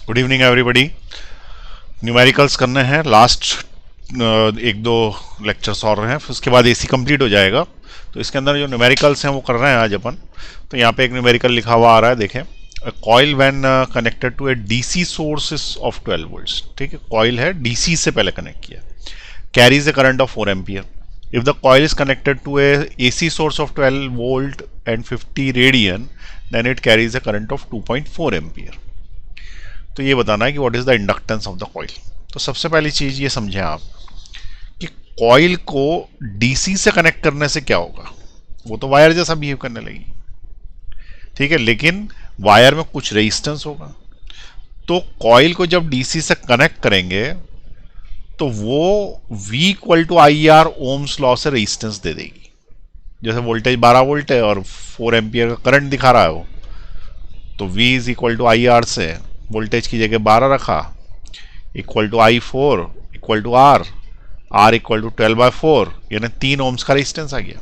Good evening everybody. Numericals करने हैं, last एक दो लेक्चर्स और हैं, फिर उसके बाद एसी कंप्लीट हो जाएगा। तो इसके अंदर जो न्यूमेरिकल्स हैं वो कर रहे हैं आज अपन। तो यहाँ पे एक न्यूमेरिकल लिखा हुआ आ रहा है, देखें। Coil when connected to a DC source of 12 volts. ठीक है, कॉइल है, डीसी से पहले कनेक्ट किया, carries a current of 4 ampere. If the coil is connected to a AC source of 12 volt and 50 radian, then it carries a current of 2.4 ampere. तो ये बताना है कि what is the inductance of the coil. तो सबसे पहली चीज ये समझें आप कि कॉइल को डीसी से कनेक्ट करने से क्या होगा। वो तो वायर जैसा बिहेव करने लगी, ठीक है, लेकिन वायर में कुछ रेजिस्टेंस होगा। तो कॉइल को जब डीसी से कनेक्ट करेंगे तो वो V equal to I R ohm's law से रेजिस्टेंस दे देगी। जैसे वोल्टेज 12 वोल्ट है और 4 एम्पियर का करंट दिखा रहा है वो, तो V is equal to I R से वोल्टेज की जगह 12 रखा, equal to I 4 equal to R equal to 12/4, यानी 3 ओम्स का रेजिस्टेंस आ गया।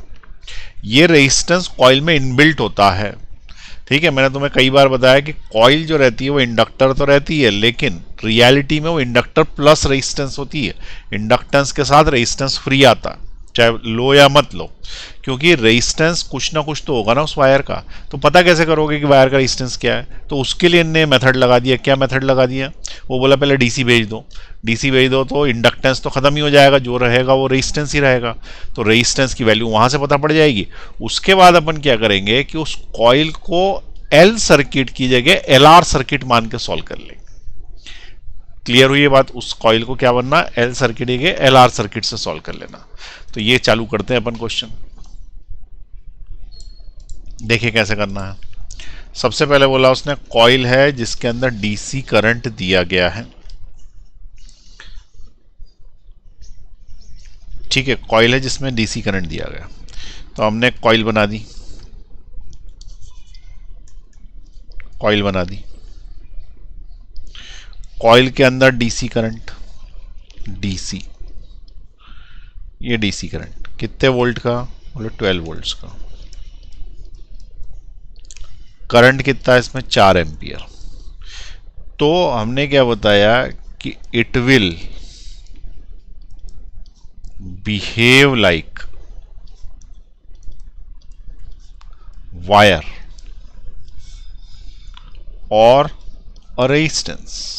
ये रेजिस्टेंस कॉइल में इनबिल्ट होता है। ठीक है, मैंने तुम्हें कई बार बताया कि कॉइल जो रहती है वो इंडक्टर तो रहती है, लेकिन रियलिटी में वो इंडक्टर प्लस रेजिस्टेंस होती है। इंडक्टेंस के साथ रेजिस्टेंस फ्री आता है, चाहे लो या मत लो, क्योंकि रेजिस्टेंस कुछ ना कुछ तो होगा ना उस वायर का। तो पता कैसे करोगे कि वायर का रेजिस्टेंस क्या है? तो उसके लिए इनने मेथड लगा दिया। क्या मेथड लगा दिया? वो बोला पहले डीसी भेज दो, डीसी भेज दो तो इंडक्टेंस तो खत्म ही हो जाएगा, जो रहेगा वो रेजिस्टेंस ही रहेगा। तो रेजिस्टेंस की वैल्यू वहां से पता पड़ जाएगी। उसके बाद अपन क्या करेंगे कि उस कॉइल को एल सर्किट की जगह एलआर सर्किट मान के सॉल्व कर लेंगे। क्लियर हुई ये बात? उस कॉइल को क्या बनना? एल सर्किट के एलआर सर्किट से सॉल्व कर लेना। तो ये चालू करते हैं अपन क्वेश्चन, देखिए कैसे करना है। सबसे पहले बोला उसने कॉइल है जिसके अंदर डीसी करंट दिया गया है। ठीक है, कॉइल है जिसमें डीसी करंट दिया गया, तो हमने कॉइल बना दी, कॉइल बना दी। कॉइल के अंदर डीसी करंट, डीसी, ये डीसी करंट कितने वोल्ट का? बोले 12 वोल्ट्स का। करंट कितना है इसमें? 4 एम्पियर। तो हमने क्या बताया कि it will behave like wire और रेजिस्टेंस।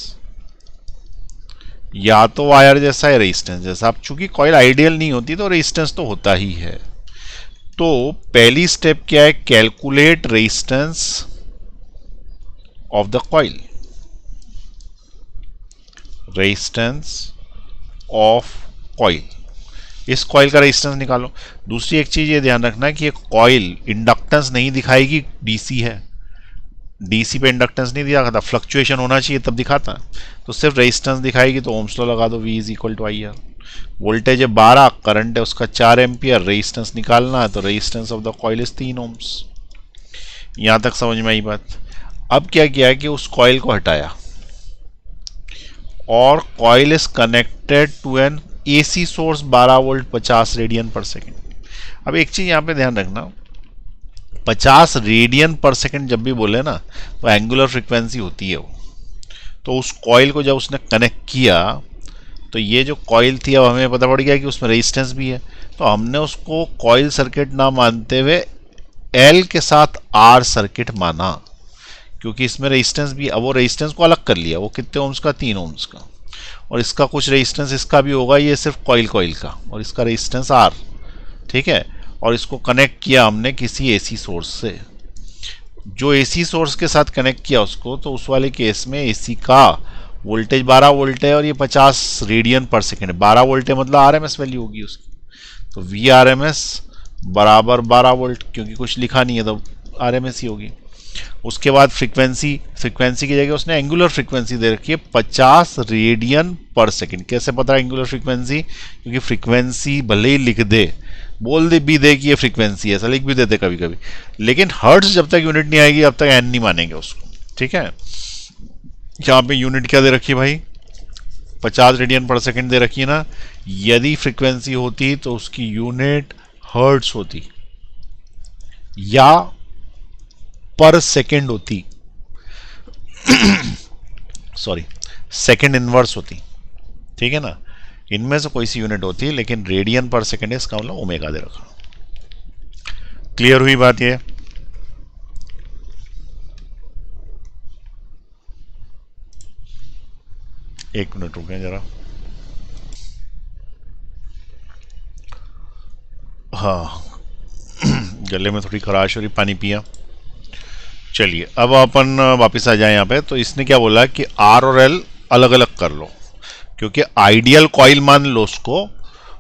या तो वायर जैसा है, रेजिस्टेंस जैसा। अब चूंकि कॉइल आइडियल नहीं होती तो रेजिस्टेंस तो होता ही है। तो पहली स्टेप क्या है? Calculate resistance of the coil, resistance of coil. इस कॉइल का रेजिस्टेंस निकालो। दूसरी एक चीज ये ध्यान रखना कि ये कॉइल इंडक्टेंस नहीं दिखाएगी, डीसी है। डीसी पे इंडक्टेंस नहीं दिखाता, फ्लक्चुएशन होना चाहिए तब दिखाता। तो सिर्फ रेजिस्टेंस दिखाएगी, तो ओम्स लॉ लगा दो, V is equal to I R. Voltage है 12, करंट है उसका 4 एम्पियर, रेजिस्टेंस निकालना है, तो resistance of the coil is 3 ohms. यहां तक समझ में आई बात? अब क्या किया कि उस कॉइल को हटाया और coil is connected to an AC source 12 volt 50 radian per second. अब एक चीज यहां पे ध्यान रखना, 50 रेडियन पर सेकेंड जब भी बोले ना तो एंगुलर फ्रीक्वेंसी होती है वो। तो उस कॉइल को जब उसने कनेक्ट किया तो ये जो कॉइल थी, अब हमें पता पड़ गया कि उसमें रेजिस्टेंस भी है, तो हमने उसको कॉइल सर्किट ना मानते हुए एल के साथ आर सर्किट माना, क्योंकि इसमें रेजिस्टेंस भी। अब वो रेजिस्टेंस को अलग कर लिया, वो कितने ओम्स का? 3 ओम्स का। और इसका कुछ रेजिस्टेंस इसका भी होगा, ये सिर्फ कॉइल का, और इसका रेजिस्टेंस आर। ठीक है, और इसको कनेक्ट किया हमने किसी एसी सोर्स से। जो एसी सोर्स के साथ कनेक्ट किया उसको, तो उस वाले केस में एसी का वोल्टेज 12 वोल्ट है और ये 50 रेडियन पर सेकेंड है। 12 वोल्ट है मतलब आरएमएस वैल्यू होगी उसकी, तो वी आर एम एस बराबर 12 वोल्ट, क्योंकि कुछ लिखा नहीं है तो आरएमएस ही होगी। उसके बाद फ्रीक्वेंसी, फ्रीक्वेंसी की जगह उसने एंगुलर फ्रीक्वेंसी दे रखी है 50 रेडियन पर सेकेंड। कैसे पता है एंगुलर फ्रीक्वेंसी? क्योंकि फ्रीक्वेंसी भले ही लिख दे, बोल दे भी दे कि ये फ्रीक्वेंसी है, ऐसा लिख भी देते कभी कभी, लेकिन हर्ट्ज जब तक यूनिट नहीं आएगी अब तक एन नहीं मानेंगे उसको। ठीक है, यहाँ पे यूनिट क्या दे रखी है भाई? 50 रेडियन पर सेकेंड दे रखी है ना। यदि फ्रीक्वेंसी होती तो उसकी यूनिट हर्ट्ज होती या पर सेकेंड होती। सॉरी, सेकेंड इनवर्स होती, ठीक है ना, इनमें से कोई सी यूनिट होती है, लेकिन रेडियन पर सेकेंड है, इसका मतलब ओमेगा दे रखा। क्लियर हुई बात ये? एक मिनट रुकें जरा। हाँ, गले में थोड़ी खराश हो रही, पानी पिया। चलिए अब अपन वापस आ जाए यहाँ पे। तो इसने क्या बोला कि आर और एल अलग अलग कर लो, क्योंकि आइडियल कॉइल मान लो उसको,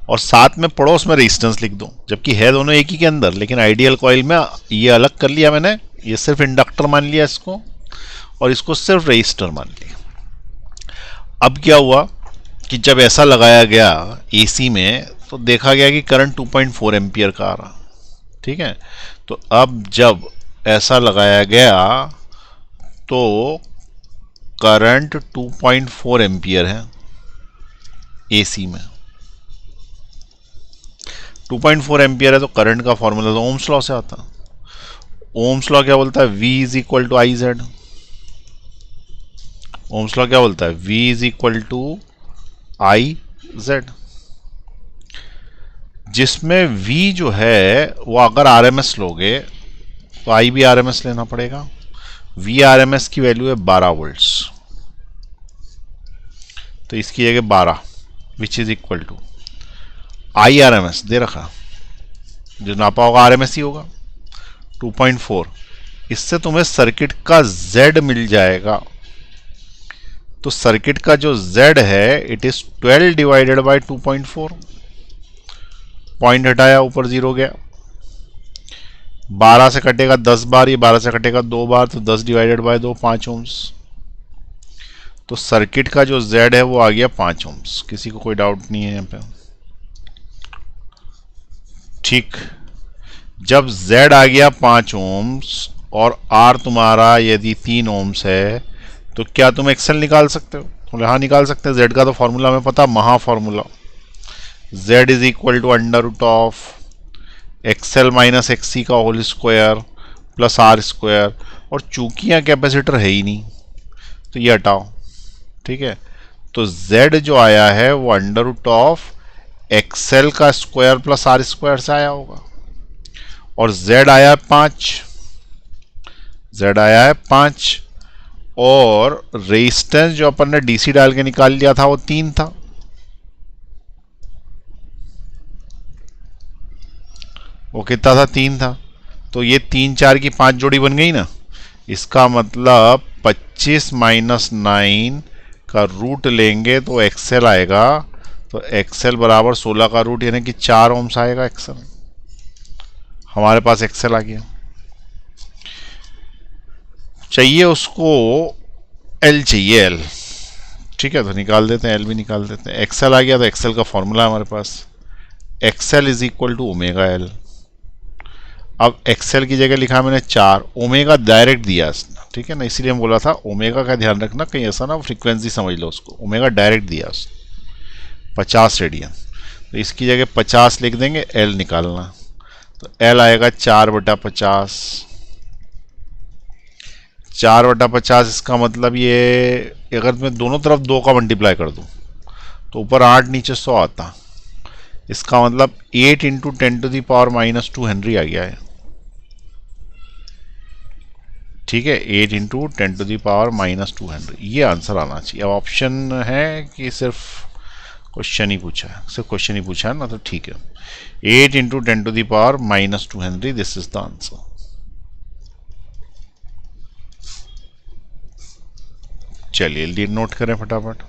और साथ में पड़ोस में रेजिस्टेंस लिख दो, जबकि है दोनों एक ही के अंदर, लेकिन आइडियल कॉइल में ये अलग कर लिया मैंने, ये सिर्फ इंडक्टर मान लिया इसको, और इसको सिर्फ रेजिस्टर मान लिया। अब क्या हुआ कि जब ऐसा लगाया गया एसी में, तो देखा गया कि करंट 2.4 एम्पियर का आ रहा, ठीक है। तो अब जब ऐसा लगाया गया तो करंट 2.4 एम्पियर है एसी में। 2.4 एम्पियर है तो करंट का फॉर्मूला तो ओम्स लॉ से आता। ओम्स लॉ क्या बोलता है? V is equal to I Z. Ohm's law क्या बोलता है? V is equal to I Z, जिसमें V जो है वो अगर RMS लोगे तो I भी RMS लेना पड़ेगा। V RMS की वैल्यू है 12 वोल्ट्स, तो इसकी जगह 12 which is equal to I RMS दे रखा, जो नापा होगा RMS ही होगा 2.4। इससे तुम्हें सर्किट का Z मिल जाएगा। तो सर्किट का जो Z है it is 12 divided by 2.4, point हटाया ऊपर 0 गया, 12 से कटेगा 10 बार, ये 12 से कटेगा 2 बार, तो 10 डिवाइडेड बाय 2 5 ओम्स। तो सर्किट का जो Z है वो आ गया 5 ओम्स। किसी को कोई डाउट नहीं है यहाँ पे? ठीक, जब Z आ गया 5 ओम्स और R तुम्हारा यदि 3 ओम्स है, तो क्या तुम एक्सेल निकाल सकते हो? बोले हाँ निकाल सकते हैं। Z का तो फॉर्मूला हमें पता, महा formula, Z is equal to under root of XL minus XC का whole square plus R square. और चूंकि यहाँ कैपेसिटर है ही नहीं तो ये हटाओ, ठीक है। तो Z जो आया है वो अंडर रूट ऑफ एक्सएल का स्क्वायर प्लस आर स्क्वायर से आया होगा, और Z आया है 5, Z आया है 5, और रेजिस्टेंस जो अपन ने डीसी डाल के निकाल लिया था वो 3 था। वो कितना था? 3 था। तो ये 3 4 की 5 जोड़ी बन गई ना। इसका मतलब 25 माइनस 9 का रूट लेंगे तो एक्सएल आएगा। तो एक्सएल बराबर 16 का रूट यानी कि 4 ओम्स आएगा एक्सएल। हमारे पास एक्सएल आ गया। चाहिए उसको एल, चाहिए एल, ठीक है, तो निकाल देते हैं, एल भी निकाल देते हैं। एक्सएल आ गया तो एक्सएल का फॉर्मूला हमारे पास, XL is equal to omega L. अब एक्सएल की जगह लिखा मैंने 4, ओमेगा डायरेक्ट दिया इसने, ठीक है ना, इसीलिए हम बोला था ओमेगा का ध्यान रखना, कहीं ऐसा ना फ्रीक्वेंसी समझ लो उसको। ओमेगा डायरेक्ट दिया उसने 50 रेडियन, तो इसकी जगह 50 लिख देंगे, एल निकालना। तो एल आएगा 4/50, 4/50। इसका मतलब ये अगर मैं दोनों तरफ 2 का मल्टीप्लाई कर दूं तो ऊपर 8 नीचे 100 आता। इसका मतलब 8 इंटू 10⁻⁻² हेनरी आ गया है, ठीक है, 8 इंटू 10⁻⁻² हेनरी। ये आंसर आना चाहिए। अब ऑप्शन है कि सिर्फ क्वेश्चन ही पूछा है? सिर्फ क्वेश्चन ही पूछा है ना, तो ठीक है, 8 into 10⁻⁻² Henry, this is the answer. चलिए लीड नोट करें फटाफट,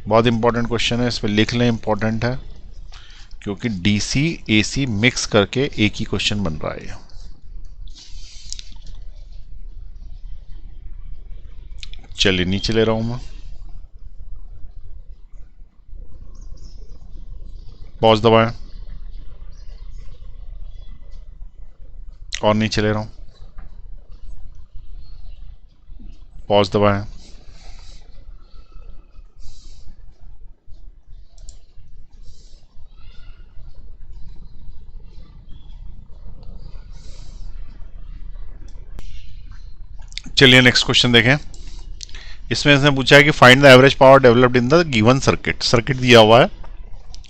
बहुत इंपॉर्टेंट क्वेश्चन है, इस पर लिख लें, इंपॉर्टेंट है, क्योंकि डीसी एसी मिक्स करके एक ही क्वेश्चन बन रहा है। चलिए नीचे ले रहा हूं मैं, पॉज दबाएं और नीचे ले रहा हूं, पॉज दबाएं, चलिए नेक्स्ट क्वेश्चन देखें। इसमें इसने पूछा है कि find the average power developed in the given circuit. Circuit दिया हुआ है,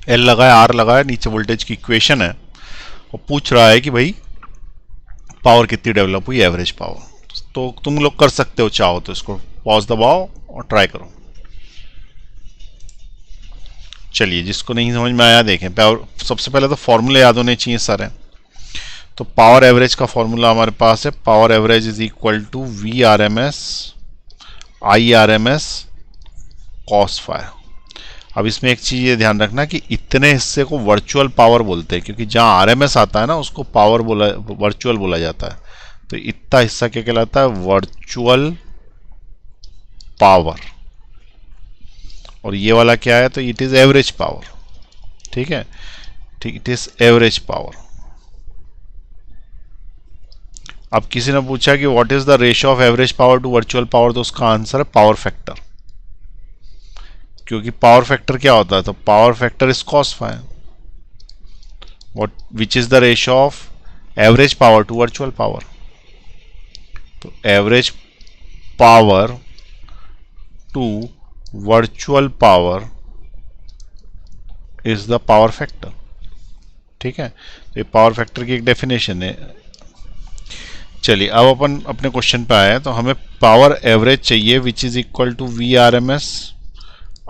एल लगा है, आर लगा है, नीचे वोल्टेज की इक्वेशन है और पूछ रहा है कि भाई पावर कितनी डेवलप हुई, एवरेज पावर। तो तुम लोग कर सकते हो चाहो तो, इसको पॉज दबाओ और ट्राई करो। चलिए, जिसको नहीं समझ में आया देखें। पावर, सबसे पहले तो फॉर्मूले याद होने चाहिए सारे। तो पावर एवरेज का फॉर्मूला हमारे पास है, power average is equal to V R M S I R M S cos phi. अब इसमें एक चीज़ ये ध्यान रखना कि इतने हिस्से को वर्चुअल पावर बोलते हैं, क्योंकि जहाँ आर एम एस आता है ना उसको पावर बोला, वर्चुअल बोला जाता है। तो इतना हिस्सा क्या कहलाता है, वर्चुअल पावर। और ये वाला क्या है, तो इट इज एवरेज पावर। ठीक है, ठीक, इट इज एवरेज पावर। अब किसी ने पूछा कि what is the ratio of average power to virtual power, तो उसका आंसर है पावर फैक्टर। क्योंकि पावर फैक्टर क्या होता है, तो power factor is cos phi. What which is the ratio of average power to virtual power, तो average power to virtual power is the power factor. ठीक है, तो ये पावर फैक्टर की एक डेफिनेशन है। चलिए, अब अपन अपने क्वेश्चन पे आए हैं। तो हमें पावर एवरेज चाहिए which is equal to V R M S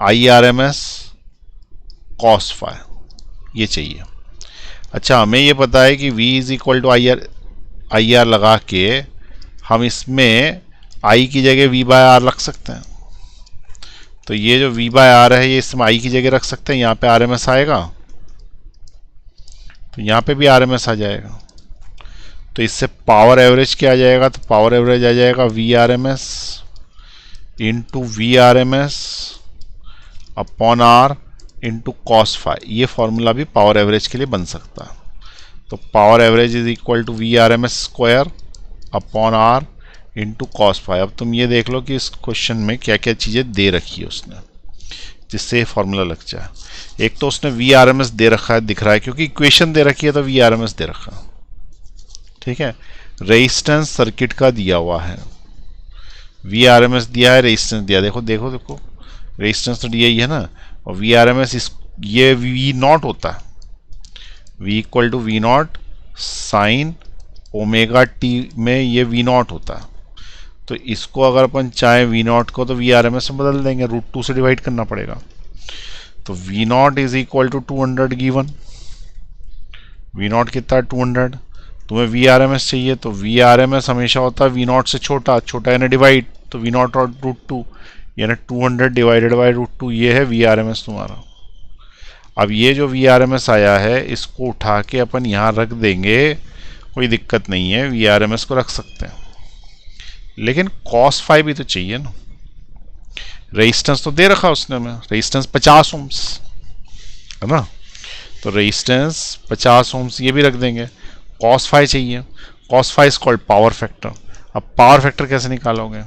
I R M S cos phi, ये चाहिए। अच्छा, हमें ये पता है कि v is equal to I R लगा के हम इसमें i की जगह v बाय आर रख सकते हैं। तो ये जो v बाय आर है ये इसमें i की जगह रख सकते हैं। यहाँ पे आर एम एस आएगा तो यहाँ पे भी आर एम एस आ जाएगा। तो इससे पावर एवरेज क्या आ जाएगा, तो पावर एवरेज आ जाएगा V R M S into V R M S upon R into cos phi. ये फॉर्मूला भी पावर एवरेज के लिए बन सकता है। तो power average is equal to V R M S square upon R into cos phi. अब तुम ये देख लो कि इस क्वेश्चन में क्या क्या चीज़ें दे रखी है उसने, जिससे ये फॉर्मूला लग जाए। एक तो उसने वी आर एम एस दे रखा है, दिख रहा है, क्योंकि इक्वेशन दे रखी है तो वी आर एम एस दे रखा है। ठीक है, रेजिस्टेंस सर्किट का दिया हुआ है, वी आर एम एस दिया है, रेजिस्टेंस दिया। देखो देखो देखो, रेजिस्टेंस तो दिया ही है ना, और वी आर एम एस ये वी नॉट होता है, V equal to V naught sine omega T में ये वी नॉट होता है। तो इसको अगर अपन चाहे वी नॉट को तो वी आर एम एस में बदल देंगे, √2 से डिवाइड करना पड़ेगा। तो V naught is equal to 200 given, V naught कितना है 200। तुम्हें वी आर एम एस चाहिए तो वी आर एम एस हमेशा होता है वी नॉट से छोटा, छोटा यानी डिवाइड, तो वी नॉट और √2 यानी 200 डिवाइडेड बाई √2, ये है वी आर एम एस तुम्हारा। अब ये जो वी आर एम एस आया है इसको उठा के अपन यहाँ रख देंगे, कोई दिक्कत नहीं है, वी आर एम एस को रख सकते हैं। लेकिन कॉस फाई भी तो चाहिए ना, रेजिस्टेंस तो दे रखा उसने हमें, रेजिस्टेंस 50 ओम्स है ना, तो रेजिस्टेंस 50 ओम्स ये भी रख देंगे। कॉस फाई चाहिए, cos phi is called power factor. अब पावर फैक्टर कैसे निकालोगे,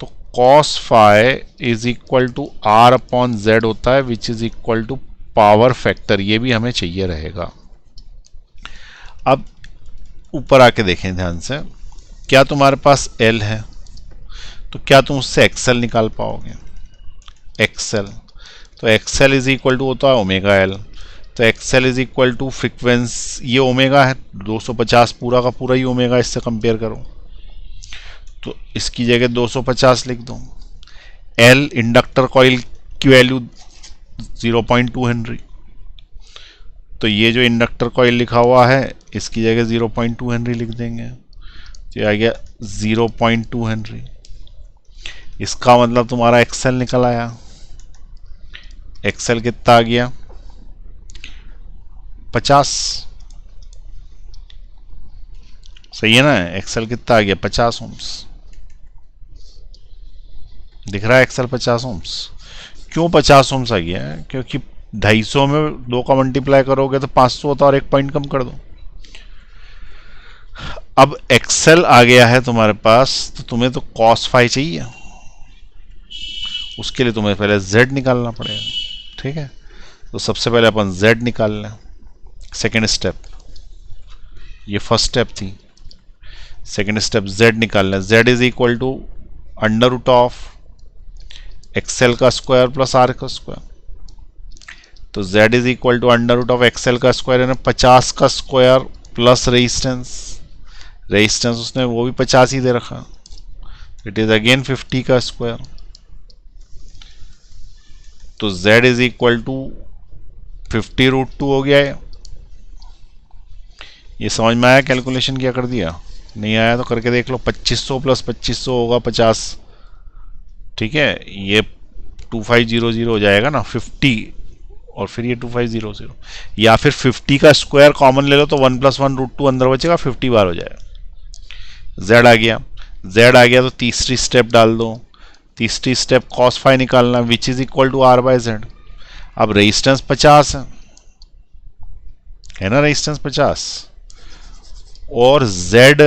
तो cos phi is equal to R upon Z होता है which is equal to power factor, ये भी हमें चाहिए रहेगा। अब ऊपर आके देखें ध्यान से, क्या तुम्हारे पास L है तो क्या तुम उससे एक्सएल निकाल पाओगे, एक्सएल। तो एक्सएल इज इक्वल टू होता है ओमेगा एल, तो X L is equal to frequency, ये ओमेगा है 250 पूरा का पूरा ही ओमेगा, इससे कंपेयर करो तो इसकी जगह 250 लिख दो। एल इंडक्टर कॉइल की वैल्यू 0.2 हेनरी, तो ये जो इंडक्टर कॉइल लिखा हुआ है इसकी जगह 0.2 हेनरी लिख देंगे, तो ये आ गया 0.2 हेनरी। इसका मतलब तुम्हारा एक्सएल निकल आया। एक्सएल कितना आ गया 50, सही है ना, एक्सएल कितना आ गया 50 ओम्स, दिख रहा है एक्सएल 50 ओम्स। क्यों 50 ओम्स आ गया है, क्योंकि 250 में 2 का मल्टीप्लाई करोगे तो 500 होता, और 1 पॉइंट कम कर दो। अब एक्सेल आ गया है तुम्हारे पास, तो तुम्हें तो कॉस फाई चाहिए, उसके लिए तुम्हें पहले z निकालना पड़ेगा। ठीक है, तो सबसे पहले अपन z निकाल लें, सेकेंड स्टेप, ये फर्स्ट स्टेप थी, सेकेंड स्टेप z निकाल लें। z is equal to under root of X L का स्क्वायर प्लस आर का स्क्वायर। तो z is equal to under root of X L का स्क्वायर यानी 50 का स्क्वायर प्लस रेजिस्टेंस, रेजिस्टेंस उसने वो भी 50 ही दे रखा, इट इज अगेन 50 का स्क्वायर। तो z इज इक्वल टू 50√2 हो गया है। ये समझ में आया? कैलकुलेशन क्या कर दिया? नहीं आया तो करके देख लो। 2500 प्लस 2500 होगा 50, ठीक है, ये 2500 हो जाएगा ना 50, और फिर ये 2500, या फिर 50 का स्क्वायर कॉमन ले लो तो 1 + 1√2 अंदर बचेगा, 50 बार हो जाएगा। z आ गया, z आ गया तो तीसरी स्टेप डाल दो। तीसरी स्टेप cos फाई निकालना, विच इज इक्वल टू r/z। अब रेजिस्टेंस 50 है ना, रेजिस्टेंस 50 और z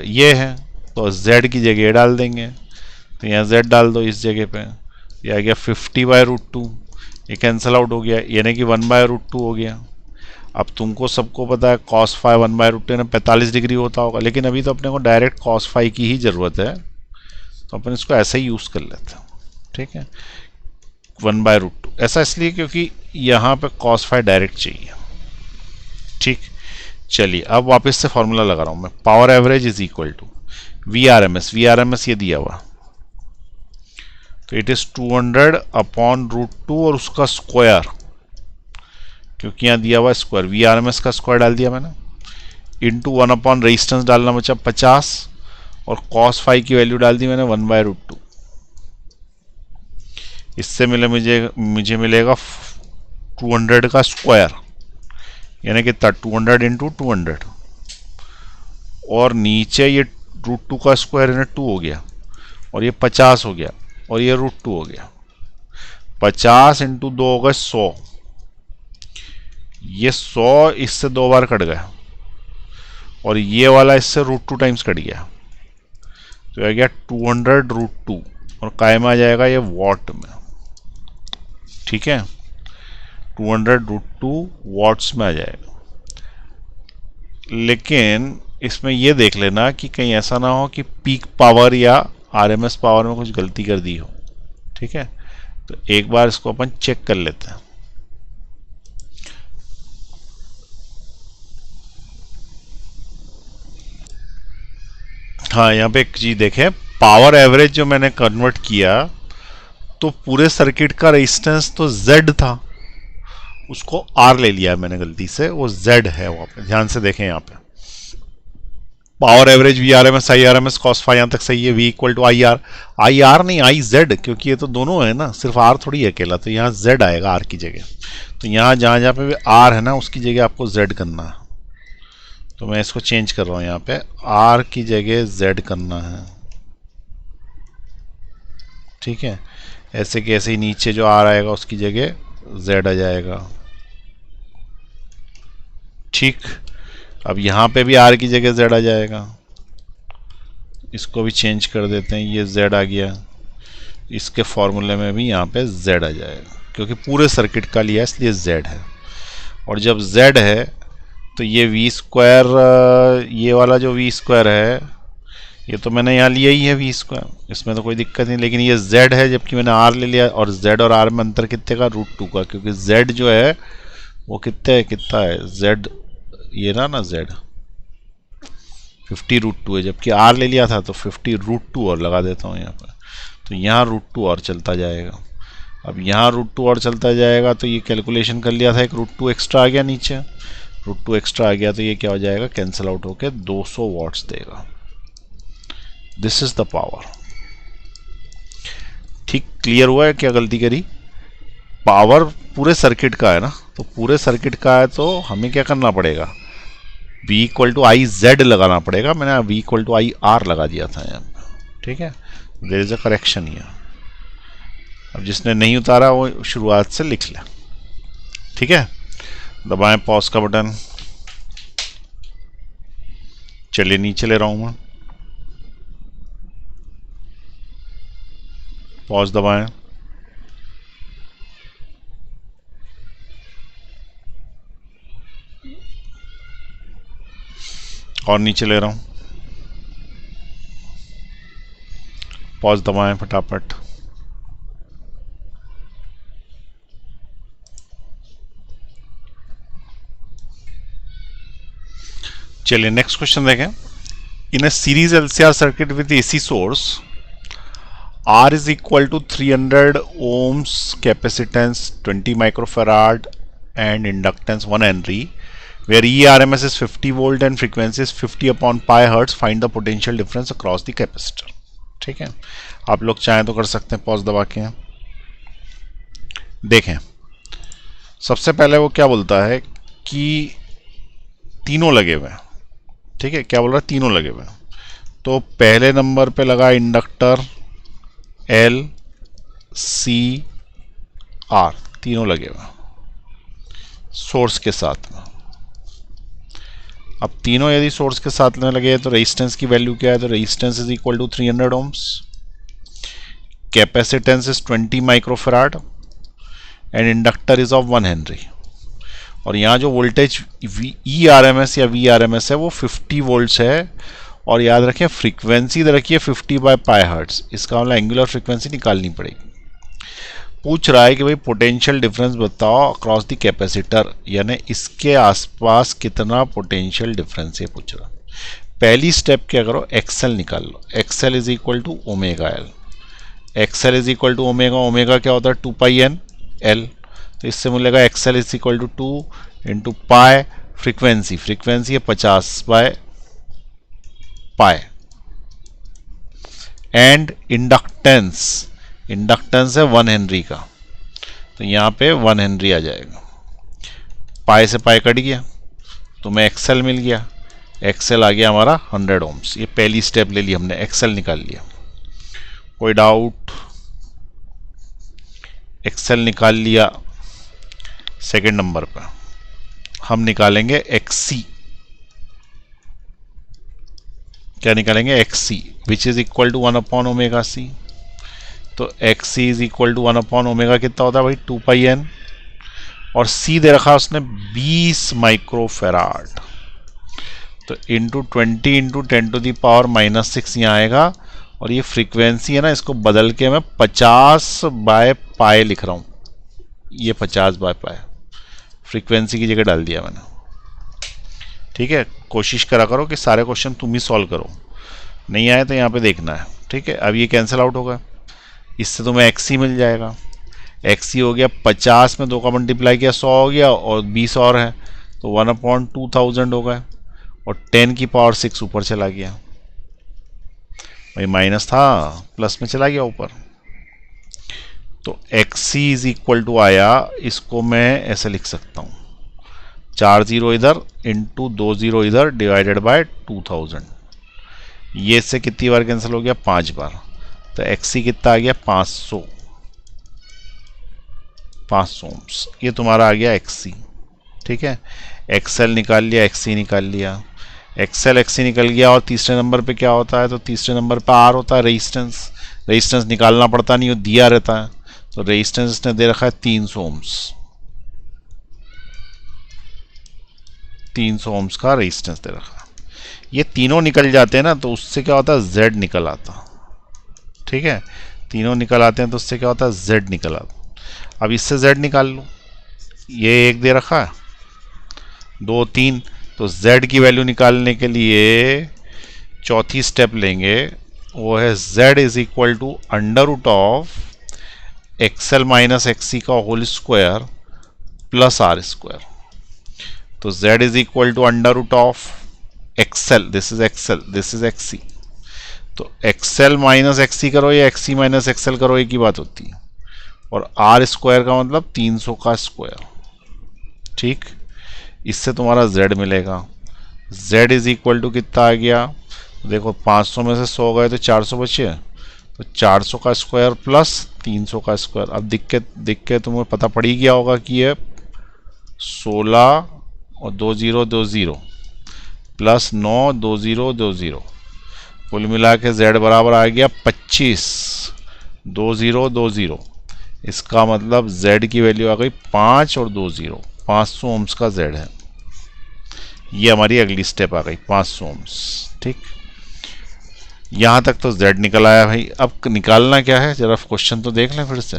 ये है, तो z की जगह डाल देंगे। तो यहाँ z डाल दो इस जगह पे, ये आ गया 50/√2, ये कैंसिल आउट हो गया, यानी कि 1/√2 हो गया। अब तुमको सबको पता है cos फाई 1/√2 ना 45 डिग्री होता होगा, लेकिन अभी तो अपने को डायरेक्ट cos फाई की ही ज़रूरत है, तो अपन इसको ऐसे ही यूज़ कर लेते हैं, ठीक है। 1/√2 ऐसा इसलिए क्योंकि यहाँ पे cos फाई डायरेक्ट चाहिए, ठीक। चलिए अब वापस से फॉर्मूला लगा रहा हूँ मैं, power average is equal to VRMS, VRMS ये दिया हुआ, तो इट इज 200/√2 और उसका स्क्वायर, क्योंकि यहाँ दिया हुआ स्क्वायर, VRMS का स्क्वायर डाल दिया मैंने, इंटू 1 रेजिस्टेंस डालना बचा 50 और cos फाई की वैल्यू डाल दी मैंने 1/√2। इससे मुझे मिलेगा 200 का स्क्वायर, यानी कि 200 इंटू 200, और नीचे ये √2 का स्क्वायर यानी 2 हो गया, और ये 50 हो गया, और ये √2 हो गया। 50 इंटू 2 होगा 100, ये 100 इससे 2 बार कट गया, और ये वाला इससे √2 टाइम्स कट गया, तो आ गया 200√2, और काय में आ जाएगा ये वॉट में, ठीक है, 200√2 वॉट्स में आ जाएगा। लेकिन इसमें ये देख लेना कि कहीं ऐसा ना हो कि पीक पावर या RMS पावर में कुछ गलती कर दी हो, ठीक है। तो एक बार इसको अपन चेक कर लेते हैं। हाँ, यहाँ पे एक चीज देखें, पावर एवरेज जो मैंने कन्वर्ट किया तो पूरे सर्किट का रेजिस्टेंस तो Z था, उसको R ले लिया मैंने गलती से, वो Z है वहाँ पे, ध्यान से देखें यहाँ पे। Power average VRMS IRMS cos phi यहाँ तक सही है, V इक्वल टू IR नहीं IZ, क्योंकि ये तो दोनों है ना, सिर्फ R थोड़ी है अकेला, तो यहाँ Z आएगा R की जगह। तो यहाँ जहाँ जहाँ पे भी R है ना उसकी जगह आपको Z करना है, तो मैं इसको चेंज कर रहा हूँ, यहाँ पे R की जगह Z करना है, ठीक है। ऐसे कि ऐसे ही नीचे जो R आएगा उसकी जगह Z आ जाएगा, ठीक। अब यहाँ पे भी R की जगह Z आ जाएगा, इसको भी चेंज कर देते हैं, ये Z आ गया, इसके फॉर्मूले में भी यहाँ पे Z आ जाएगा, क्योंकि पूरे सर्किट का लिया इसलिए Z है। और जब Z है तो ये V², ये वाला जो V² है ये तो मैंने यहाँ लिया ही है V², इसमें तो कोई दिक्कत नहीं, लेकिन ये Z है जबकि मैंने R ले लिया, और Z और R में अंतर कितने का, √2 का, क्योंकि Z जो है वो कितना है Z, ये ना Z 50√2 है, जबकि R ले लिया था तो 50√2 और लगा देता हूँ यहाँ पर, तो यहाँ √2 और चलता जाएगा। अब यहाँ √2 और चलता जाएगा तो ये कैलकुलेशन कर लिया था, एक √2 एक्स्ट्रा आ गया, नीचे √2 एक्स्ट्रा आ गया, तो ये क्या हो जाएगा, कैंसिल आउट होके 200 वॉट्स देगा। दिस इज द पावर, ठीक। क्लियर हुआ है क्या गलती करी? पावर पूरे सर्किट का है ना, तो पूरे सर्किट का है तो हमें क्या करना पड़ेगा, V इक्वल टू IZ लगाना पड़ेगा, मैंने V इक्वल टू IR लगा दिया था यहाँ पे, ठीक है। There is a correction here. अब जिसने नहीं उतारा वो शुरुआत से लिख ले, ठीक है। दबाएं पॉज का बटन, चलिए नीचे ले रहा हूं मैं, पॉज दबाएं, और नीचे ले रहा हूं, पॉज दबाएं फटाफट, चलिए नेक्स्ट क्वेश्चन देखें। In a series LCR circuit with AC source R is equal to 300 ohms, capacitance 20 microfarad and inductance 1 Henry, where ERMS is 50 volt and frequency is 50 upon pi hertz. Find the potential difference across the capacitor. ठीक है, आप लोग चाहें तो कर सकते हैं pause दबा के। देखें, सबसे पहले वो क्या बोलता है कि तीनों लगे हुए हैं। ठीक है, क्या बोल रहा है? तीनों लगे हुए हैं। तो पहले नंबर पे लगा इंडक्टर L C R, तीनों लगे हुए सोर्स के साथ में। अब तीनों यदि सोर्स के साथ में लगे तो रेजिस्टेंस की वैल्यू क्या है? तो resistance is equal to 300 ohms, capacitance is 20 microfarad and inductor is of 1 henry. और यहाँ जो वोल्टेज ERMS या VRMS है वो 50 वोल्ट्स है। और याद रखें फ्रीक्वेंसी दे रखिए 50 बाय पाई हर्ट्ज, इसका मतलब एंगुलर फ्रीक्वेंसी निकालनी पड़ेगी। पूछ रहा है कि भाई पोटेंशियल डिफरेंस बताओ अक्रॉस द कैपेसिटर, यानी इसके आसपास कितना पोटेंशियल डिफरेंस है पूछ रहा। पहली स्टेप क्या करो? एक्सएल निकाल लो। XL is equal to omega L. XL is equal to omega, omega क्या होता है? 2 पाई एन एल। तो इससे मिलेगा X L is equal to 2 into pi frequency, frequency है 50 by pi, and inductance, inductance है 1 हेनरी का, तो यहाँ पे 1 हेनरी आ जाएगा। पाई से पाई कट गया तो मैं एक्सएल मिल गया, एक्सएल आ गया हमारा 100 ओम्स। ये पहली स्टेप ले ली हमने, एक्सएल निकाल लिया। कोई डाउट? एक्सएल निकाल लिया। सेकंड नंबर पर हम निकालेंगे एक्ससी। क्या निकालेंगे? XC which is equal to 1 upon omega C. तो XC is equal to 1 upon omega कितना होता है भाई? 2 पाई एन, और सी दे रखा उसने 20 माइक्रोफैराड। तो into 20 into 10 to the power -6 यहाँ आएगा। और ये फ्रीक्वेंसी है ना, इसको बदल के मैं 50 बाय पाई लिख रहा हूँ। ये 50 बाय पाई फ्रीक्वेंसी की जगह डाल दिया मैंने। ठीक है, कोशिश करा करो कि सारे क्वेश्चन तुम ही सॉल्व करो, नहीं आए तो यहाँ पे देखना है। ठीक है, अब ये कैंसिल आउट होगा, इससे तुम्हें एक्सी मिल जाएगा। एक्सी हो गया 50 में 2 का मल्टीप्लाई किया 100 हो गया, और 20 और है तो 1/2000 हो गया, और 10 की पावर 6 ऊपर चला गया। भाई माइनस था, प्लस में चला गया ऊपर। तो एक्सी इज इक्वल टू आया, इसको मैं ऐसे लिख सकता हूँ 4 0 इधर इंटू 2 0 इधर डिवाइडेड बाय 2000। ये से कितनी बार कैंसिल हो गया? 5 बार। तो एक्सी कितना आ गया? 500 ओम्स। ये तुम्हारा आ गया एक्सी। ठीक है, एक्सएल निकाल लिया, एक्सी निकाल लिया, एक्सएल एक्सी निकल गया। और तीसरे नंबर पे क्या होता है? तो तीसरे नंबर पे आर होता है, रेजिस्टेंस। रेजिस्टेंस निकालना पड़ता नहीं, वो दिया रहता है। तो रेजिस्टेंस इसने दे रखा है 300 ओम्स, 300 ओम्स का रेजिस्टेंस दे रखा है। ये तीनों निकल जाते हैं ना, तो उससे क्या होता है? Z निकल आता। ठीक है, तीनों निकल आते हैं तो उससे क्या होता है? Z निकल आता। अब इससे Z निकाल लो। ये एक दे रखा है, 2 3, तो Z की वैल्यू निकालने के लिए चौथी स्टेप लेंगे, वो है Z is equal to under root of XL minus XC का whole square plus R square. तो Z is equal to under root of XL, this is XL, this is XC. तो एक्सएल माइनस एक्सी करो या XC minus XL करो, एक ही बात होती है। और आर स्क्वायर का मतलब 300 का स्क्वायर। ठीक, इससे तुम्हारा Z मिलेगा। Z इज इक्वल टू कितना आ गया? देखो 500 में से 100 गए तो 400 बचे, तो 400 का स्क्वायर प्लस 300 का स्क्वायर। अब दिख के तुम्हें पता पड़ ही गया होगा कि ये 16 और 2 0 2 0 प्लस 9 2 0 2 0, कुल मिला के Z बराबर आ गया 25 2 0 2 0। इसका मतलब Z की वैल्यू आ गई 5 और 2 0, 500 ओम्स का Z है। ये हमारी अगली स्टेप आ गई 500 ओम्स। ठीक, यहाँ तक तो Z निकल आया भाई। अब निकालना क्या है? जरा क्वेश्चन तो देख लें फिर से।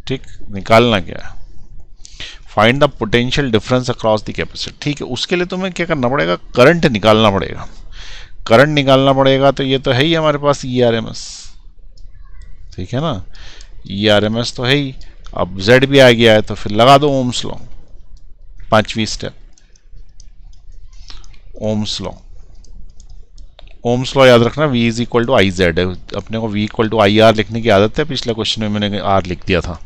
ठीक, निकालना क्या है? Find the potential difference across the capacitor. ठीक है, उसके लिए तुम्हें क्या करना पड़ेगा, करंट निकालना पड़ेगा। करंट निकालना पड़ेगा तो ये तो है ही हमारे पास ई आर एम एस, ठीक है ना, ई आर एम एस तो है ही। अब जेड भी आ गया है तो फिर लगा दो ओम्स लॉ, पांचवी step ohm's law. Ohm's law याद रखना, V is equal to I Z है, अपने को V equal to I R लिखने की आदत है, पिछले क्वेश्चन में मैंने आर लिख दिया था,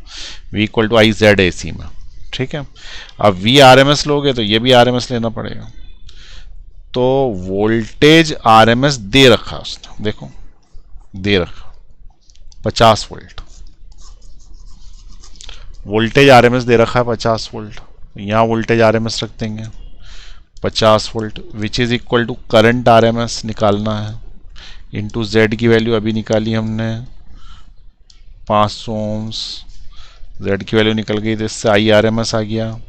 V equal to I Z है इसी में, ठीक है। अब V आर एम एस लोगे तो ये भी आर एम एस लेना पड़ेगा। तो वोल्टेज आर एम एस दे रखा उसने, देखो दे रखा 50 volt, voltage R M S दे रखा है 50 वोल्ट, यहाँ वोल्टेज आर एम एस रख देंगे 50 volt, which is equal to current R M S निकालना है, इंटू जेड की वैल्यू अभी निकाली हमने 500 ओम्स, जेड की वैल्यू निकल गई तो इससे आई आर एम एस आ गया,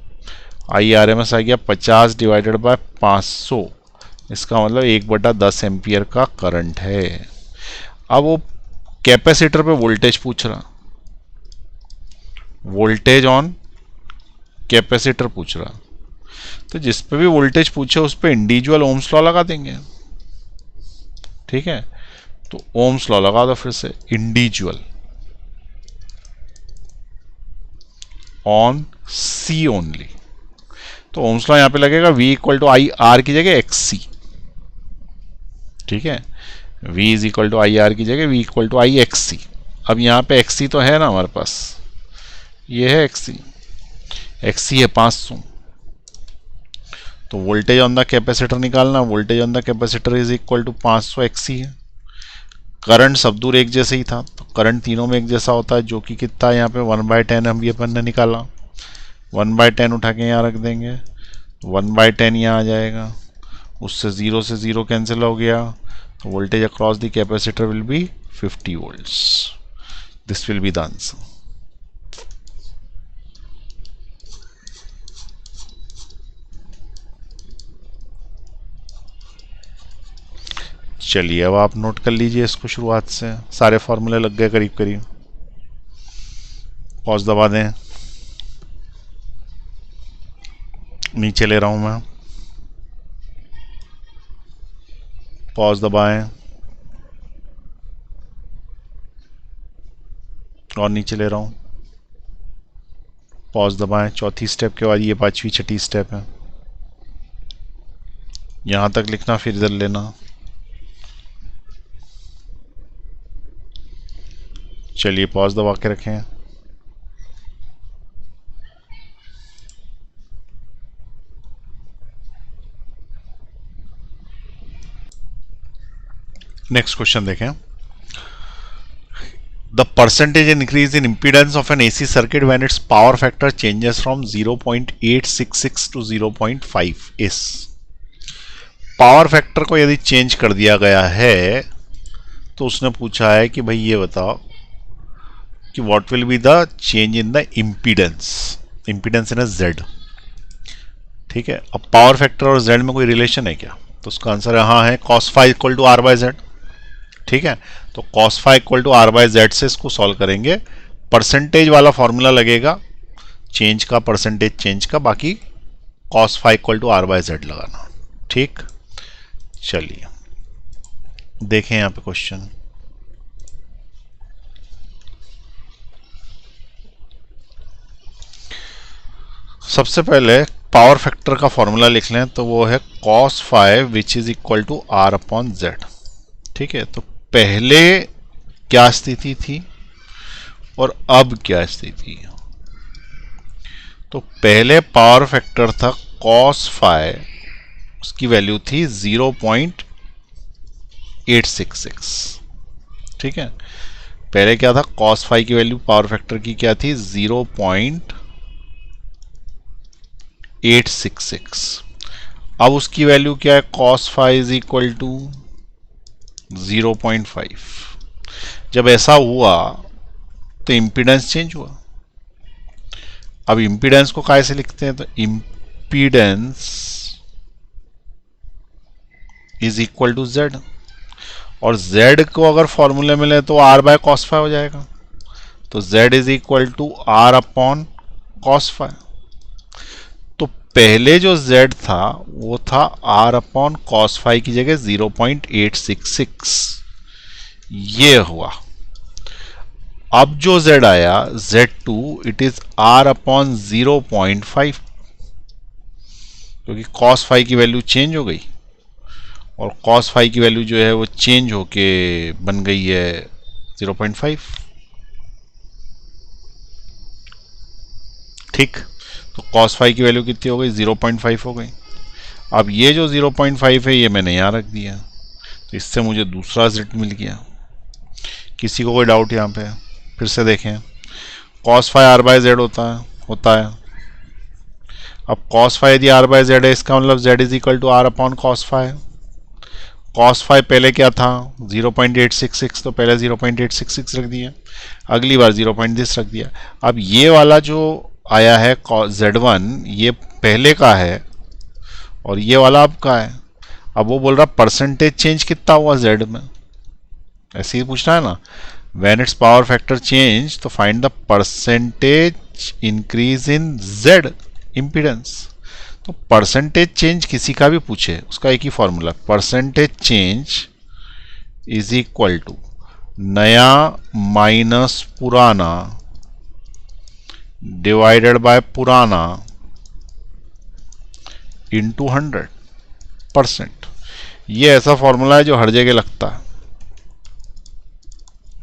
आई आर एम एस आ गया 50 डिवाइडेड बाय 500, इसका मतलब 1/10 एम्पियर का करंट है। अब वो कैपेसिटर पे वोल्टेज पूछ रहा, वोल्टेज ऑन कैपेसिटर पूछ रहा, तो जिस पे भी वोल्टेज पूछे उस पे इंडिविजुअल ओम्स लॉ लगा देंगे, ठीक है। तो ओम्स लॉ लगा दो फिर से, इंडिविजुअल ऑन सी ओनली, तो ओम्स लॉ यहां पे लगेगा V equal to I R की जगह एक्स सी, ठीक है, V is equal to I R की जगह V equal to I X C. अब यहाँ पे एक्स सी तो है ना हमारे पास, ये है एक्स सी है 500, तो वोल्टेज ऑन द कैपेसिटर निकालना, voltage on the capacitor is equal to 500 X C है। करंट सब दूर एक जैसे ही था, तो करंट तीनों में एक जैसा होता है, जो कि कितना है यहाँ पे 1/10 हम ये अपन ने निकाला, 1/10 उठा के यहाँ रख देंगे, 1/10 यहाँ आ जाएगा, उससे 0 से 0 कैंसिल हो गया, तो voltage across the capacitor will be 50 volts. This will be the answer. चलिए अब आप नोट कर लीजिए इसको शुरुआत से, सारे फॉर्मूले लग गए करीब करीब। पॉज दबा दें, नीचे ले रहा हूं मैं, पॉज दबाएं और नीचे ले रहा हूं, पॉज दबाएं। चौथी स्टेप के बाद ये पांचवी छठी स्टेप है, यहां तक लिखना फिर इधर लेना। चलिए पॉज दबा के रखें, नेक्स्ट क्वेश्चन देखें। The percentage increase in impedance of an AC circuit when it's power factor changes from 0.866 to 0.5 इज। पावर फैक्टर को यदि चेंज कर दिया गया है तो उसने पूछा है कि भाई ये बताओ कि what will be the change in the impedance, impedance in Z, ठीक है। अब पावर फैक्टर और जेड में कोई रिलेशन है क्या, तो उसका आंसर यहाँ है cos phi equal to R by Z, ठीक है। तो cos phi equal to R by Z से इसको सॉल्व करेंगे, परसेंटेज वाला फॉर्मूला लगेगा चेंज का, परसेंटेज चेंज का, बाकी cos phi equal to R by Z लगाना, ठीक। चलिए देखें यहाँ पे क्वेश्चन। सबसे पहले पावर फैक्टर का फॉर्मूला लिख लें, तो वो है cos phi which is equal to R upon Z, ठीक है। तो पहले क्या स्थिति थी और अब क्या स्थिति है, तो पहले पावर फैक्टर था cos फाई, उसकी वैल्यू थी 0.866, ठीक है। पहले क्या था, cos फाई की वैल्यू पावर फैक्टर की क्या थी 0.866, अब उसकी वैल्यू क्या है, cos phi is equal to 0.5। जब ऐसा हुआ तो इम्पीडेंस चेंज हुआ। अब इम्पीडेंस को कैसे लिखते हैं, तो impedance is equal to Z, और जेड को अगर फॉर्मूले मिले तो आर बाय कॉस फाई हो जाएगा, तो Z is equal to R upon cos phi. पहले जो z था वो था r अपॉन कॉस फाई की जगह 0.866, ये हुआ। अब जो z आया z2 it is r upon 0.5, क्योंकि कॉस फाई की वैल्यू चेंज हो गई और कॉस फाई की वैल्यू जो है वो चेंज होके बन गई है 0.5। ठीक, तो कॉस फाई की वैल्यू कितनी हो गई? 0.5 हो गई। अब ये जो 0.5 है ये मैंने यहाँ रख दिया, तो इससे मुझे दूसरा z मिल गया। किसी को कोई डाउट यहाँ पे? फिर से देखें, cos phi r by Z होता है। अब कॉस फाई यदि r बाय जेड है, इसका मतलब z is equal to r upon cos phi. Cos phi पहले क्या था? 0.866, तो पहले 0.866 रख दिया, अगली बार 0.this रख दिया। अब ये वाला जो आया है z1 ये पहले का है और ये वाला अब का है। अब वो बोल रहा परसेंटेज चेंज कितना हुआ z में, ऐसे ही पूछना है ना। When it's power factor change तो find the percentage increase in z impedance. तो परसेंटेज चेंज किसी का भी पूछे उसका एक ही formula, percentage change is equal to नया माइनस पुराना डिवाइडेड बाय पुराना इंटू 100%। ये ऐसा फॉर्मूला है जो हर जगह लगता है।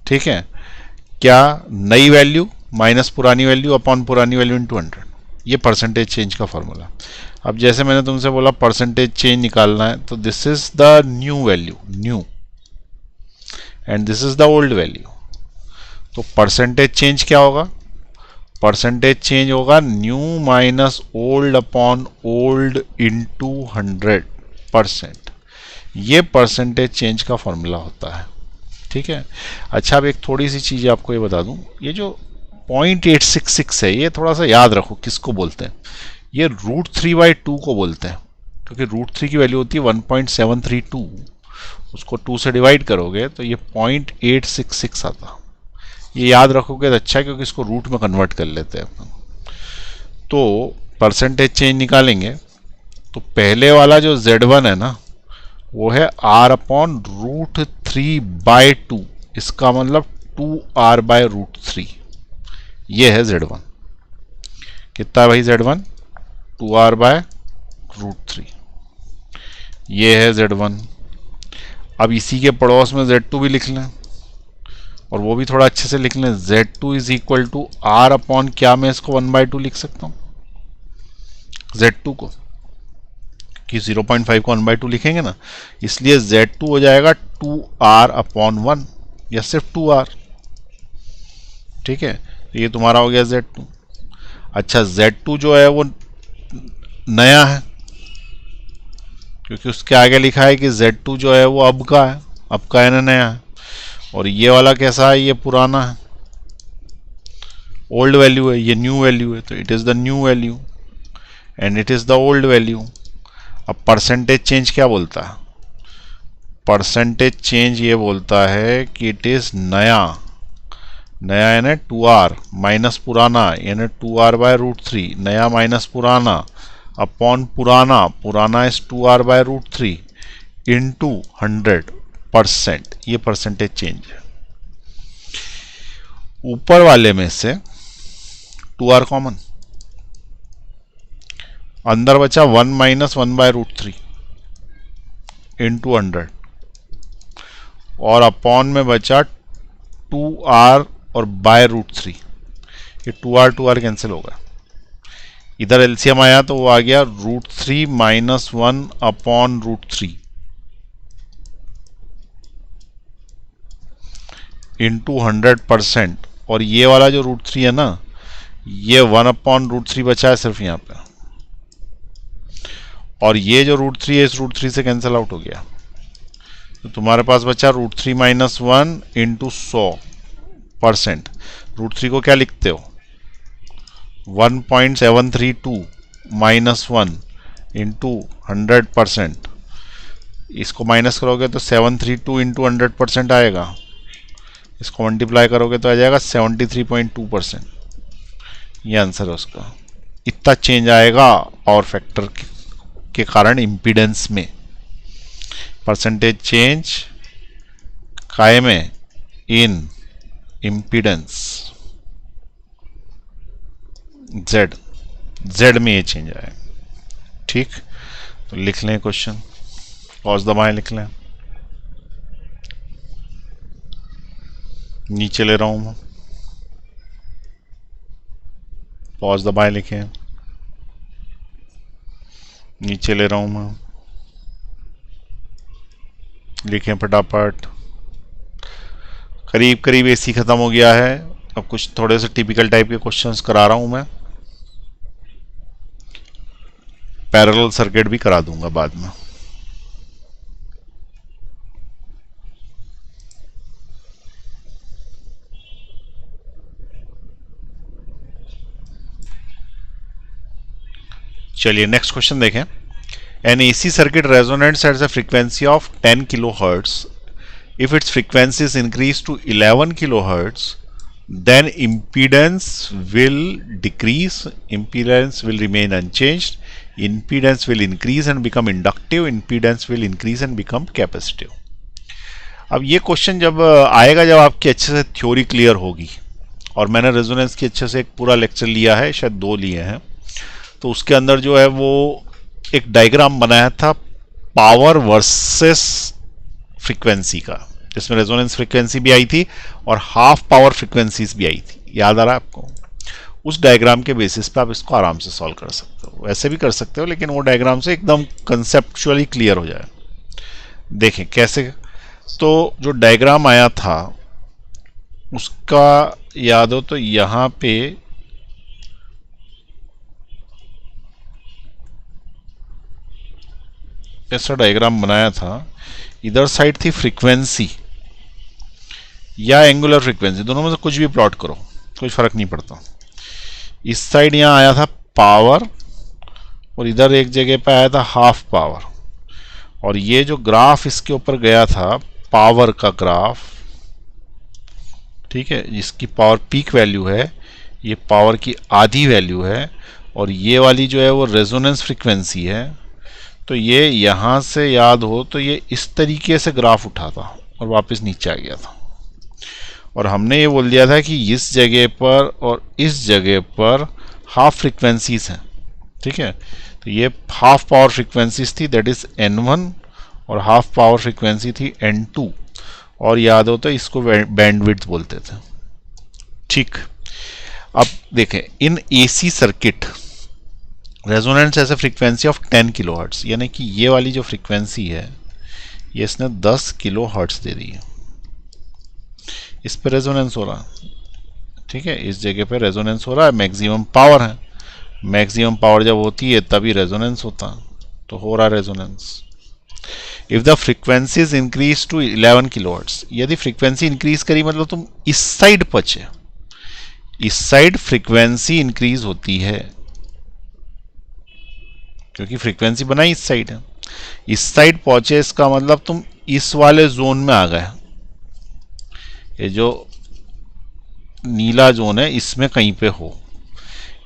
ठीक है, क्या? नई वैल्यू माइनस पुरानी वैल्यू अपॉन पुरानी वैल्यू इंटू 100, ये परसेंटेज चेंज का फॉर्मूला। अब जैसे मैंने तुमसे बोला परसेंटेज चेंज निकालना है, तो this is the new value, new, and this is the old value. तो परसेंटेज चेंज क्या होगा? परसेंटेज चेंज होगा new minus old upon old into 100%। ये परसेंटेज चेंज का फॉर्मूला होता है। ठीक है, अच्छा अब एक थोड़ी सी चीज़ आपको ये बता दूं, ये जो 0.866 है ये थोड़ा सा याद रखो किसको बोलते हैं। ये √3/2 को बोलते हैं, क्योंकि √3 की वैल्यू होती है 1.732, उसको 2 से डिवाइड करोगे तो ये 0.866 आता। ये याद रखोगे तो अच्छा है, क्योंकि इसको रूट में कन्वर्ट कर लेते हैं अपन। तो परसेंटेज चेंज निकालेंगे तो पहले वाला जो z1 है ना वो है r अपॉन √3/2, इसका मतलब 2r/√3। ये है z1। कितना है भाई z1? 2r/√3। ये है z1। अब इसी के पड़ोस में z2 भी लिख लें, और वो भी थोड़ा अच्छे से लिख लें। z2 is equal to r upon क्या, मैं इसको 1/2 लिख सकता हूँ z2 को, कि 0.5 को 1/2 लिखेंगे ना, इसलिए z2 हो जाएगा 2r अपॉन 1 या सिर्फ 2r। ठीक है, तो ये तुम्हारा हो गया z2। अच्छा, z2 जो है वो नया है, क्योंकि उसके आगे लिखा है कि z2 जो है वो अब का है, अब का है ना, नया है। और ये वाला कैसा है? ये पुराना है, ओल्ड वैल्यू है, ये न्यू वैल्यू है, तो it is the new value and it is the old value. अब परसेंटेज चेंज क्या बोलता है? परसेंटेज चेंज ये बोलता है कि इट इज नया, नया यानी 2r माइनस पुराना यानी 2r/√3, नया माइनस पुराना अपॉन पुराना, पुराना इज 2r/√3 इंटू 100%। ये परसेंटेज चेंज है। ऊपर वाले में से 2r कॉमन, अंदर बचा 1 माइनस 1/√3 इंटू 100, और अपॉन में बचा 2r और /√3। ये 2r कैंसिल होगा, इधर एलसीएम आया तो वो आ गया √3 माइनस 1 अपॉन √3 इंटू 100%। और ये वाला जो √3 है ना, ये 1 अपॉन √3 बचा है सिर्फ यहाँ पे, और ये जो √3 है इस √3 से कैंसिल आउट हो गया, तो तुम्हारे पास बचा √3 माइनस 1 इंटू 100%। √3 को क्या लिखते हो? 1.732 माइनस 1 इंटू 100%। इसको माइनस करोगे तो 732 इंटू 100% आएगा, इसको मल्टीप्लाई करोगे तो आ जाएगा 73.2%। ये आंसर है उसका। इतना चेंज आएगा पावर फैक्टर के कारण इम्पीडेंस में, परसेंटेज चेंज काय में, इन इम्पीडेंस जेड, जेड में ये चेंज आएगा। ठीक, तो लिख लें क्वेश्चन, पॉज दबाएं, लिख लें, नीचे ले रहा हूं मैं, पॉज दबाएं, लिखें, नीचे ले रहा हूं मैं, लिखें फटाफट। करीब करीब एसी खत्म हो गया है, अब कुछ थोड़े से टिपिकल टाइप के क्वेश्चंस करा रहा हूं मैं, पैरेलल सर्किट भी करा दूंगा बाद में। चलिए नेक्स्ट क्वेश्चन देखें। An AC circuit resonates at the frequency of 10 kilohertz, if its frequency is increase to 11 kilohertz, then impedance will decrease, impedance will remain unchanged, impedance will increase and become inductive, impedance will increase and become capacitive। अब ये question जब आएगा, जब आपकी अच्छे से theory clear होगी, और मैंने रेजोनेंस की अच्छे से एक पूरा लेक्चर लिया है, शायद 2 लिए हैं, तो उसके अंदर जो है वो एक डायग्राम बनाया था पावर वर्सेस फ्रीक्वेंसी का, जिसमें रेजोनेंस फ्रीक्वेंसी भी आई थी और हाफ पावर फ्रीक्वेंसीज भी आई थी, याद आ रहा है आपको? उस डायग्राम के बेसिस पे आप इसको आराम से सॉल्व कर सकते हो, वैसे भी कर सकते हो, लेकिन वो डायग्राम से एकदम कंसेप्चुअली क्लियर हो जाए। देखें कैसे, तो जो डायग्राम आया था उसका याद हो तो यहां पे ऐसा डायग्राम बनाया था, इधर साइड थी फ्रीक्वेंसी या एंगुलर फ्रीक्वेंसी, दोनों में से कुछ भी प्लॉट करो, कोई फर्क नहीं पड़ता। इस साइड यहां आया था पावर, और इधर एक जगह पे आया था हाफ पावर, और ये जो ग्राफ इसके ऊपर गया था पावर का ग्राफ, ठीक है, जिसकी पावर पीक वैल्यू है, ये पावर की आधी वैल्यू है, और ये वाली जो है वो रेजोनेंस फ्रीक्वेंसी है। तो ये यहां से याद हो तो ये इस तरीके से ग्राफ उठा था और वापस नीचे आ गया था, और हमने ये बोल दिया था कि इस जगह पर और इस जगह पर हाफ फ्रीक्वेंसीज हैं, ठीक है। तो ये हाफ पावर फ्रीक्वेंसीज थी, दैट इज N1, और हाफ पावर फ्रीक्वेंसी थी N2, और याद हो तो इसको बैंडविड्थ बोलते थे। ठीक, अब देखें, इन एसी सर्किट रेजोनेंस ऐसे फ्रीक्वेंसी ऑफ 10 किलोहर्ट्ज, यानी कि ये वाली जो फ्रीक्वेंसी है ये इसने 10 किलोहर्ट्ज दे दी है, इस पे रेजोनेंस हो रहा है, ठीक है, इस जगह पे रेजोनेंस हो रहा है, मैक्सिमम पावर है, मैक्सिमम पावर जब होती है तभी रेजोनेंस होता है, तो हो रहा है resonance. If the frequency is increase to 11 kilohertz, यदि फ्रीक्वेंसी इंक्रीज करी मतलब तुम इस साइड पहुंचे, इस साइड फ्रीक्वेंसी इंक्रीज होती है क्योंकि फ्रीक्वेंसी बनाई इस साइड है, इस साइड पहुंचे इसका मतलब तुम इस वाले जोन में आ गए, ये जो नीला जोन है इसमें कहीं पे हो,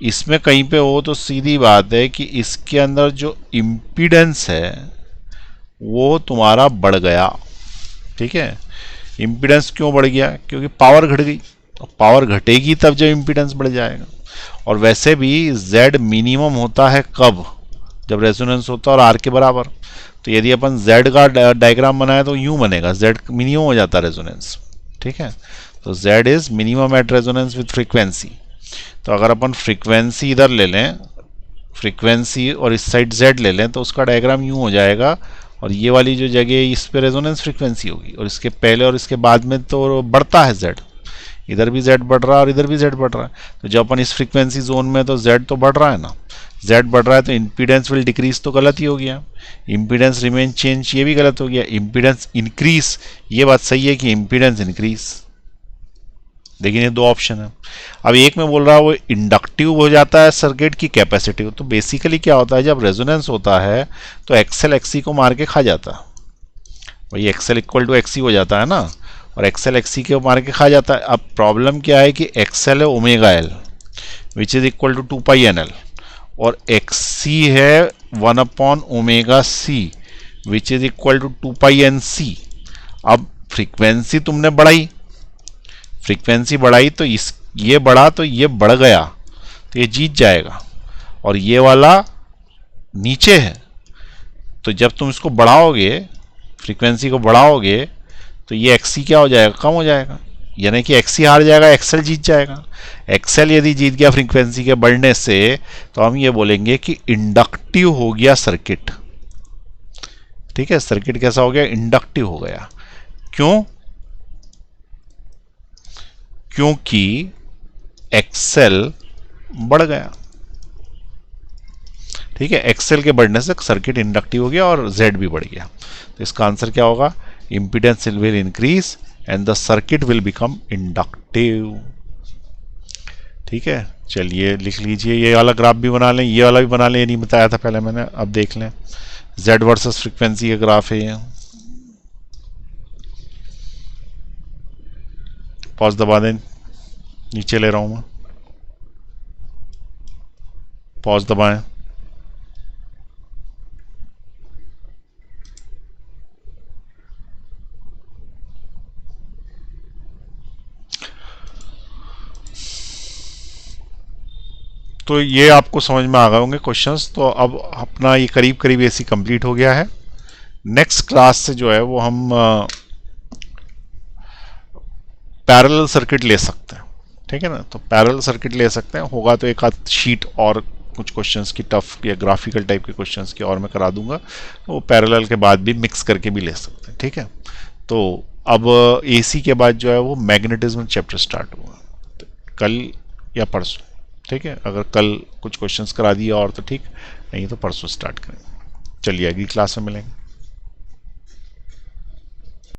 इसमें कहीं पे हो, तो सीधी बात है कि इसके अंदर जो इम्पीडेंस है वो तुम्हारा बढ़ गया, ठीक है। इम्पीडेंस क्यों बढ़ गया? क्योंकि पावर घट गई, तो पावर घटेगी तब जब इम्पीडेंस बढ़ जाएगा। और वैसे भी Z मिनिमम होता है कब? जब रेजोनेंस होता है और R के बराबर। तो यदि अपन Z का डायग्राम बनाए तो यूं बनेगा, Z मिनिमम हो जाता है रेजोनेंस, ठीक है। तो Z is minimum at resonance with frequency. तो अगर अपन फ्रीक्वेंसी इधर ले लें, फ्रीक्वेंसी और इस साइड Z ले लें, तो उसका डायग्राम यूं हो जाएगा, और ये वाली जो जगह इस पे रेजोनेंस फ्रीक्वेंसी होगी, और इसके पहले और इसके बाद में तो बढ़ता है Z, इधर भी Z बढ़ रहा है और इधर भी Z बढ़ रहा है। तो जब अपन इस फ्रीक्वेंसी जोन में, तो Z तो बढ़ रहा है ना, Z बढ़ रहा है तो इम्पीडेंस विल डिक्रीज, तो गलत ही हो गया। इम्पीडेंस रिमेन चेंज, ये भी गलत हो गया। इम्पीडेंस इंक्रीज, ये बात सही है कि इम्पीडेंस इंक्रीज, लेकिन ये दो ऑप्शन है। अब एक में बोल रहा है वो इंडक्टिव हो जाता है सर्किट की कैपेसिटिव। तो बेसिकली क्या होता है, जब रेजोनेंस होता है तो एक्सएल एक्सी को मार के खा जाता है, वही एक्सएल इक्वल टू एक्सी हो जाता है ना, और एक्सएल एक्सी के मार के खा जाता है। अब प्रॉब्लम क्या है कि एक्सएल है omega L which is equal to 2 pi N L, और एक्स सी है 1/ω/c which is equal to 2π/NC। अब फ्रीक्वेंसी तुमने बढ़ाई, फ्रीक्वेंसी बढ़ाई तो ये बढ़ा तो ये बढ़ गया, तो ये जीत जाएगा, और ये वाला नीचे है, तो जब तुम इसको बढ़ाओगे, फ्रीक्वेंसी को बढ़ाओगे, तो ये एक्सी क्या हो जाएगा, कम हो जाएगा, यानी कि एक्सी हार जाएगा, एक्सएल जीत जाएगा। एक्सएल यदि जीत गया फ्रीक्वेंसी के बढ़ने से, तो हम ये बोलेंगे कि इंडक्टिव हो गया सर्किट। ठीक है, सर्किट कैसा हो गया, इंडक्टिव हो गया। क्यों? क्योंकि एक्सएल बढ़ गया। ठीक है, एक्सएल के बढ़ने से सर्किट इंडक्टिव हो गया और जेड भी बढ़ गया। तो इसका आंसर क्या होगा, impedance will increase and the circuit will become inductive. ठीक है, चलिए लिख लीजिए, ये वाला ग्राफ भी बना लें, ये वाला भी बना लें, ये नहीं बताया था पहले मैंने, अब देख लें। जेड वर्सेस फ्रीक्वेंसी का ग्राफ है ये। पॉज दबा दें, नीचे ले रहा हूं मैं, पॉज दबाएं। तो ये आपको समझ में आ गए होंगे क्वेश्चंस। तो अब अपना ये करीब करीब ऐसी कंप्लीट हो गया है। नेक्स्ट क्लास से जो है वो हम पैरेलल सर्किट ले सकते हैं। ठीक है ना, तो पैरेलल सर्किट ले सकते हैं, होगा तो एक आध शीट और कुछ क्वेश्चंस की टफ या ग्राफिकल टाइप के क्वेश्चंस की और मैं करा दूंगा, तो वो पैरेलल के बाद भी मिक्स करके भी ले सकते हैं। ठीक है, तो अब एसी के बाद जो है वो मैग्नेटिज्म चैप्टर स्टार्ट हुआ, तो कल या परसों। ठीक है, अगर कल कुछ क्वेश्चंस करा दिया और तो ठीक, नहीं तो परसों स्टार्ट करें। चलिए अगली क्लास में मिलेंगे।